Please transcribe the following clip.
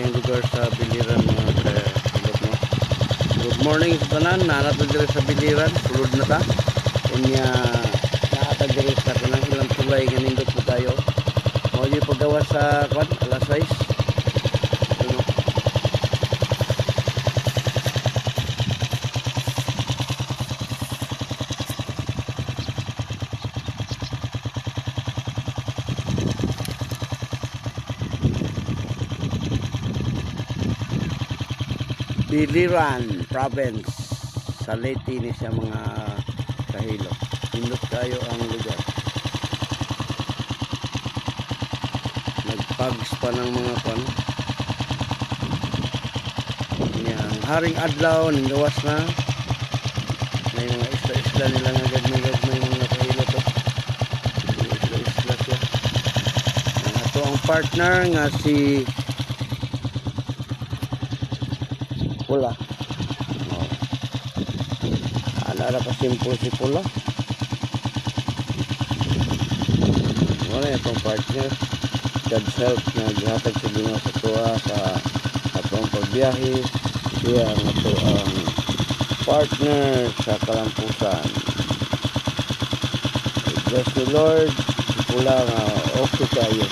ating lugar sa Biliran mga kailot mo. Good morning sa tanan, nanatag diri sa Biliran, sulod na ta. Unya naatag diri sa kanang ilang tulay nga nindot po tayo. Mao yung paggawa sa kwan, alas 6. Ano? Biliran Province sa Leyte ni siya mga kahilo. Pindot kayo ang lugar. Nagpags pa ng mga kon. Yang haring adlaw ningawas na. May mga isla-isla nila nga gagmay mga kahilo to. Isla-isla siya. Ito ang partner nga si Pula. Oh. Ala ka simple si Pula. Wala itong partner. God's help na gihatag sa Ginoo sa tuwa sa atong pagbiyahe. Siya ang ato ang partner sa kalampusan. Bless the Lord. Si Pula nga okay kayo.